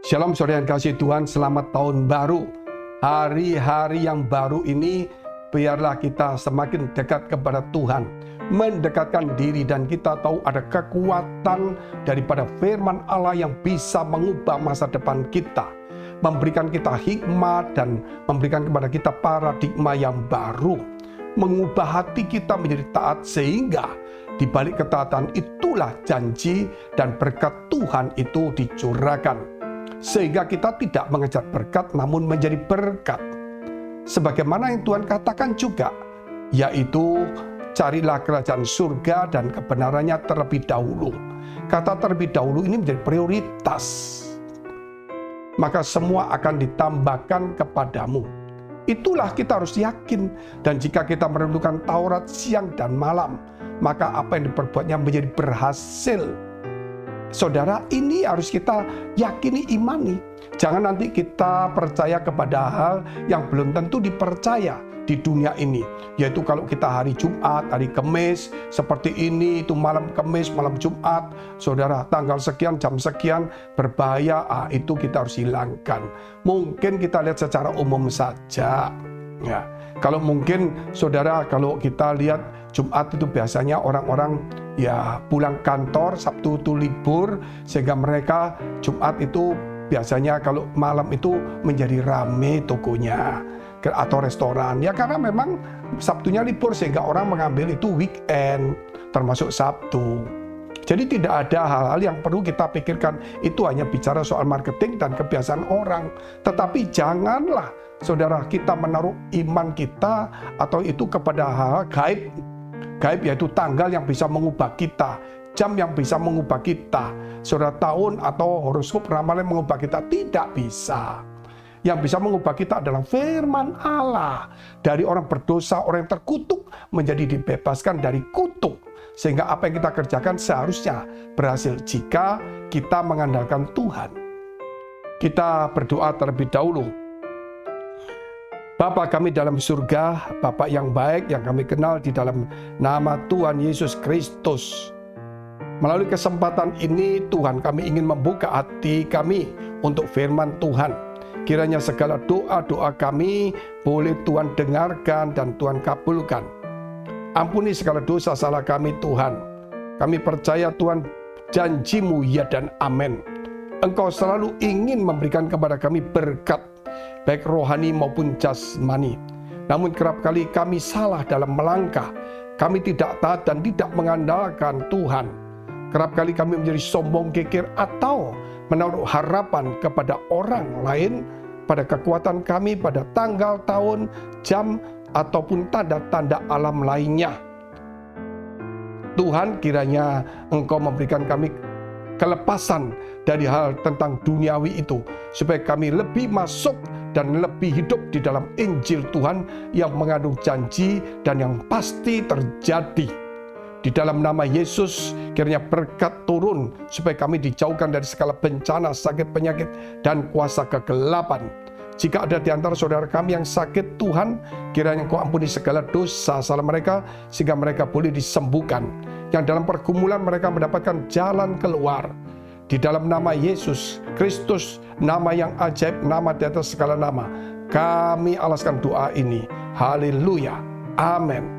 Shalom saudara yang kasih Tuhan, selamat tahun baru. Hari-hari yang baru ini, biarlah kita semakin dekat kepada Tuhan, mendekatkan diri, dan kita tahu ada kekuatan daripada firman Allah yang bisa mengubah masa depan kita, memberikan kita hikmat dan memberikan kepada kita paradigma yang baru, mengubah hati kita menjadi taat, sehingga di balik ketaatan itulah janji dan berkat Tuhan itu dicurahkan. Sehingga kita tidak mengejar berkat, namun menjadi berkat. Sebagaimana yang Tuhan katakan juga, yaitu carilah kerajaan surga dan kebenarannya terlebih dahulu. Kata terlebih dahulu ini menjadi prioritas. Maka semua akan ditambahkan kepadamu. Itulah kita harus yakin. Dan jika kita merenungkan Taurat siang dan malam, maka apa yang diperbuatnya menjadi berhasil. Saudara, ini harus kita yakini, imani. Jangan nanti kita percaya kepada hal yang belum tentu dipercaya di dunia ini. Yaitu kalau kita hari Jumat, hari Kamis, seperti ini, itu malam Kamis, malam Jumat. Saudara, tanggal sekian, jam sekian, berbahaya, itu kita harus hilangkan. Mungkin kita lihat secara umum saja. Ya, kalau mungkin, saudara, kalau kita lihat Jumat itu biasanya orang-orang ya pulang kantor, Sabtu itu libur, sehingga mereka Jumat itu biasanya kalau malam itu menjadi rame tokonya atau restoran. Ya karena memang Sabtunya libur, sehingga orang mengambil itu weekend, termasuk Sabtu. Jadi tidak ada hal-hal yang perlu kita pikirkan. Itu hanya bicara soal marketing dan kebiasaan orang. Tetapi janganlah, saudara, kita menaruh iman kita atau itu kepada hal gaib. Gaib yaitu tanggal yang bisa mengubah kita, jam yang bisa mengubah kita, saudara, tahun atau horoskop ramalan mengubah kita. Tidak bisa. Yang bisa mengubah kita adalah firman Allah. Dari orang berdosa, orang yang terkutuk, menjadi dibebaskan dari kutuk. Sehingga apa yang kita kerjakan seharusnya berhasil jika kita mengandalkan Tuhan. Kita berdoa terlebih dahulu. Bapa kami dalam surga, Bapa yang baik yang kami kenal di dalam nama Tuhan Yesus Kristus. Melalui kesempatan ini Tuhan, kami ingin membuka hati kami untuk firman Tuhan. Kiranya segala doa-doa kami boleh Tuhan dengarkan dan Tuhan kabulkan. Ampuni segala dosa salah kami Tuhan. Kami percaya Tuhan, janji-Mu ya dan amin. Engkau selalu ingin memberikan kepada kami berkat, baik rohani maupun jasmani. Namun kerap kali kami salah dalam melangkah. Kami tidak taat dan tidak mengandalkan Tuhan. Kerap kali kami menjadi sombong kikir atau menaruh harapan kepada orang lain, pada kekuatan kami, pada tanggal, tahun, jam, ataupun tanda-tanda alam lainnya. Tuhan, kiranya Engkau memberikan kami kelepasan dari hal tentang duniawi itu, supaya kami lebih masuk dan lebih hidup di dalam Injil Tuhan yang mengandung janji dan yang pasti terjadi. Di dalam nama Yesus, kiranya berkat turun supaya kami dijauhkan dari segala bencana, sakit, penyakit, dan kuasa kegelapan. Jika ada di antara saudara kami yang sakit, Tuhan, kiranya Engkau ampuni segala dosa salah mereka, sehingga mereka boleh disembuhkan. Yang dalam pergumulan mereka mendapatkan jalan keluar. Di dalam nama Yesus Kristus, nama yang ajaib, nama di atas segala nama, kami alaskan doa ini. Haleluya. Amin.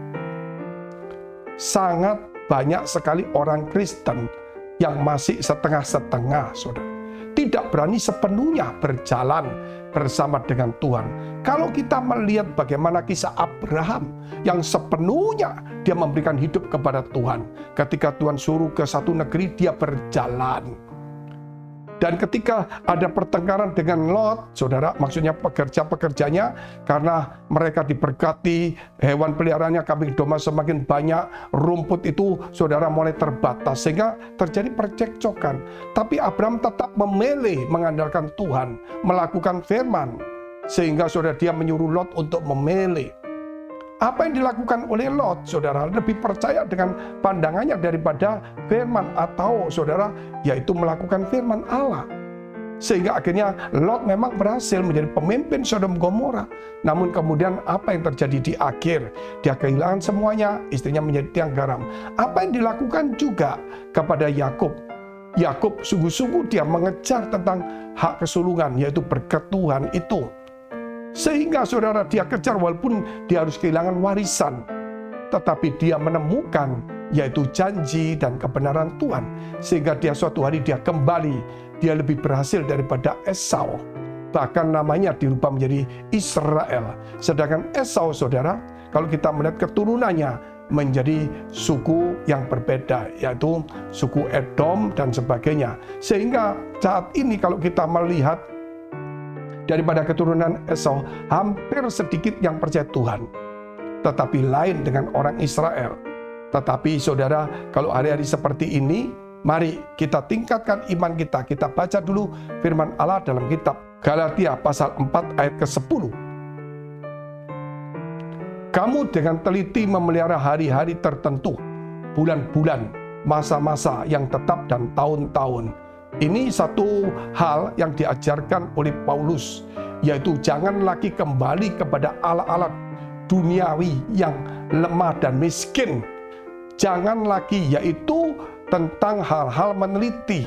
Sangat banyak sekali orang Kristen yang masih setengah-setengah, saudara. Tidak berani sepenuhnya berjalan bersama dengan Tuhan. Kalau kita melihat bagaimana kisah Abraham yang sepenuhnya dia memberikan hidup kepada Tuhan. Ketika Tuhan suruh ke satu negeri, dia berjalan. Dan ketika ada pertengkaran dengan Lot, saudara, maksudnya pekerja-pekerjanya, karena mereka diberkati, hewan peliharaannya, kambing domba semakin banyak, rumput itu, saudara, mulai terbatas, sehingga terjadi percekcokan. Tapi Abraham tetap memilih mengandalkan Tuhan, melakukan firman, sehingga saudara, dia menyuruh Lot untuk memilih. Apa yang dilakukan oleh Lot, saudara, lebih percaya dengan pandangannya daripada firman, atau saudara, yaitu melakukan firman Allah. Sehingga akhirnya Lot memang berhasil menjadi pemimpin Sodom Gomora. Namun kemudian apa yang terjadi di akhir? Dia kehilangan semuanya, istrinya menjadi tiang garam. Apa yang dilakukan juga kepada Yakub? Yakub sungguh-sungguh dia mengejar tentang hak kesulungan, yaitu berkat Tuhan itu. Sehingga saudara dia kejar walaupun dia harus kehilangan warisan. Tetapi dia menemukan yaitu janji dan kebenaran Tuhan. Sehingga dia suatu hari dia kembali. Dia lebih berhasil daripada Esau. Bahkan namanya dirubah menjadi Israel. Sedangkan Esau saudara, kalau kita melihat keturunannya, menjadi suku yang berbeda, yaitu suku Edom dan sebagainya. Sehingga saat ini kalau kita melihat daripada keturunan Esau, hampir sedikit yang percaya Tuhan. Tetapi lain dengan orang Israel. Tetapi saudara, kalau hari-hari seperti ini, mari kita tingkatkan iman kita. Kita baca dulu firman Allah dalam kitab Galatia pasal 4 ayat ke-10. Kamu dengan teliti memelihara hari-hari tertentu, bulan-bulan, masa-masa yang tetap dan tahun-tahun. Ini satu hal yang diajarkan oleh Paulus, yaitu jangan lagi kembali kepada ala-ala duniawi yang lemah dan miskin. Jangan lagi, yaitu tentang hal-hal meneliti,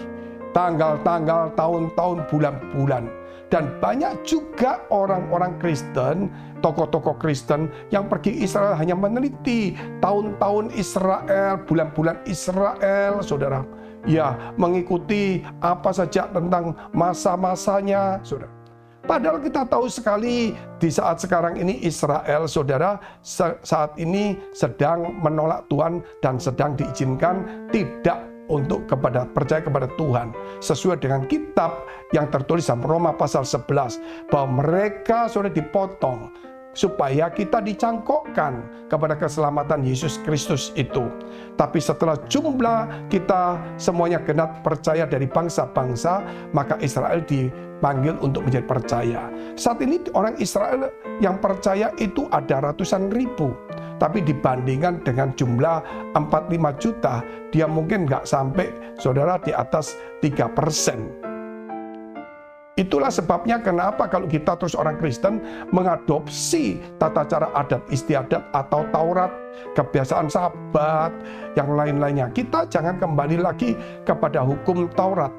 tanggal-tanggal, tahun-tahun, bulan-bulan. Dan banyak juga orang-orang Kristen, tokoh-tokoh Kristen yang pergi Israel hanya meneliti tahun-tahun Israel, bulan-bulan Israel, saudara. Ya, mengikuti apa saja tentang masa-masanya, saudara. Padahal kita tahu sekali di saat sekarang ini Israel, saudara, saat ini sedang menolak Tuhan dan sedang diizinkan tidak untuk percaya kepada Tuhan sesuai dengan kitab yang tertulis dalam Roma pasal 11 bahwa mereka sudah dipotong supaya kita dicangkokkan kepada keselamatan Yesus Kristus itu. Tapi setelah jumlah kita semuanya genap percaya dari bangsa-bangsa, maka Israel dipanggil untuk menjadi percaya. Saat ini orang Israel yang percaya itu ada ratusan ribu. Tapi dibandingkan dengan jumlah 45 juta, dia mungkin nggak sampai, saudara, di atas 3%. Itulah sebabnya kenapa kalau kita terus orang Kristen mengadopsi tata cara adat istiadat atau Taurat, kebiasaan Sabat, yang lain-lainnya. Kita jangan kembali lagi kepada hukum Taurat.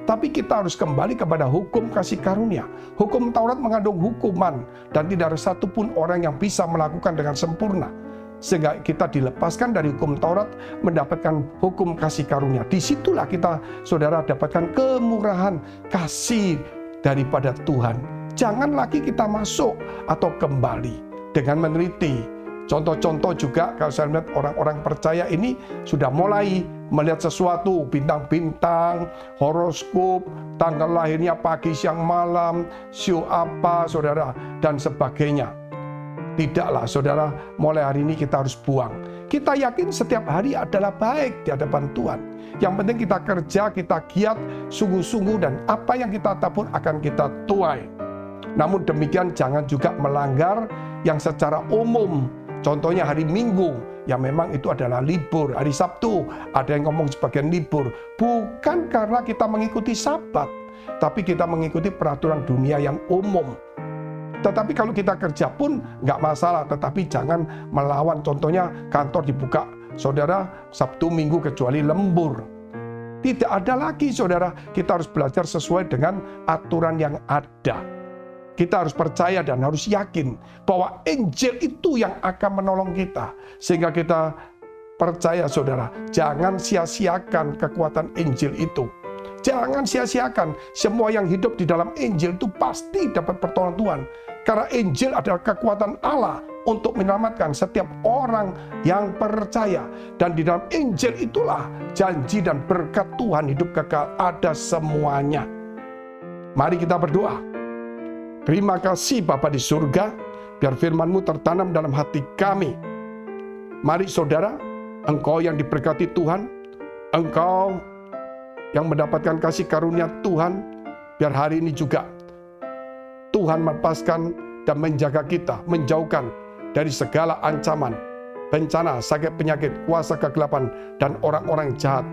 Tapi kita harus kembali kepada hukum kasih karunia. Hukum Taurat mengandung hukuman, dan tidak ada satupun orang yang bisa melakukan dengan sempurna. Sehingga kita dilepaskan dari hukum Taurat, mendapatkan hukum kasih karunia. Disitulah kita, saudara, dapatkan kemurahan kasih daripada Tuhan. Jangan lagi kita masuk atau kembali dengan meneliti. Contoh-contoh juga kalau saya melihat orang-orang percaya ini sudah mulai melihat sesuatu, bintang-bintang, horoskop, tanggal lahirnya pagi, siang, malam, show apa, saudara, dan sebagainya. Tidaklah, saudara, mulai hari ini kita harus buang. Kita yakin setiap hari adalah baik di hadapan Tuhan. Yang penting kita kerja, kita giat, sungguh-sungguh, dan apa yang kita tabur akan kita tuai. Namun demikian jangan juga melanggar yang secara umum. Contohnya hari Minggu, yang memang itu adalah libur. Hari Sabtu, ada yang ngomong sebagian libur. Bukan karena kita mengikuti Sabat, tapi kita mengikuti peraturan dunia yang umum. Tetapi kalau kita kerja pun nggak masalah, tetapi jangan melawan. Contohnya kantor dibuka, saudara, Sabtu Minggu kecuali lembur. Tidak ada lagi, saudara, kita harus belajar sesuai dengan aturan yang ada. Kita harus percaya dan harus yakin bahwa Injil itu yang akan menolong kita. Sehingga kita percaya, saudara, jangan sia-siakan kekuatan Injil itu. Jangan sia-siakan. Semua yang hidup di dalam Injil itu pasti dapat pertolongan Tuhan. Karena Injil adalah kekuatan Allah untuk menyelamatkan setiap orang yang percaya. Dan di dalam Injil itulah janji dan berkat Tuhan hidup kekal ada semuanya. Mari kita berdoa. Terima kasih Bapa di surga, biar firman-Mu tertanam dalam hati kami. Mari saudara, engkau yang diberkati Tuhan, engkau yang mendapatkan kasih karunia Tuhan, biar hari ini juga Tuhan melepaskan dan menjaga kita, menjauhkan dari segala ancaman, bencana, sakit penyakit, kuasa kegelapan, dan orang-orang jahat.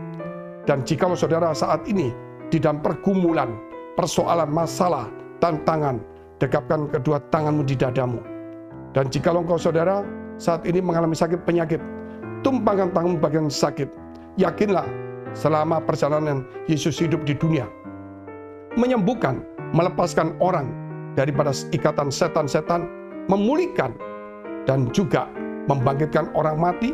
Dan jikalau saudara saat ini di dalam pergumulan, persoalan, masalah, tantangan, dekapkan kedua tanganmu di dadamu. Dan jikalau engkau saudara saat ini mengalami sakit penyakit, tumpangkan tanganmu bagian sakit. Yakinlah selama perjalanan Yesus hidup di dunia. Menyembuhkan, melepaskan orang daripada ikatan setan-setan, memulihkan, dan juga membangkitkan orang mati,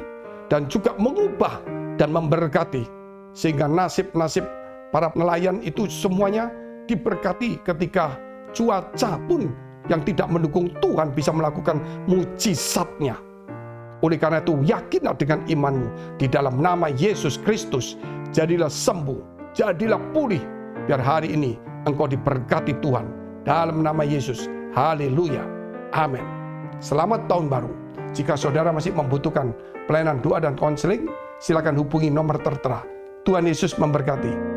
dan juga mengubah dan memberkati. Sehingga nasib-nasib para nelayan itu semuanya diberkati ketika cuaca pun yang tidak mendukung Tuhan bisa melakukan mujizatnya. Oleh karena itu, yakinlah dengan imanmu di dalam nama Yesus Kristus. Jadilah sembuh, jadilah pulih. Biar hari ini engkau diberkati Tuhan. Dalam nama Yesus. Haleluya. Amin. Selamat tahun baru. Jika saudara masih membutuhkan pelayanan doa dan konseling, silakan hubungi nomor tertera. Tuhan Yesus memberkati.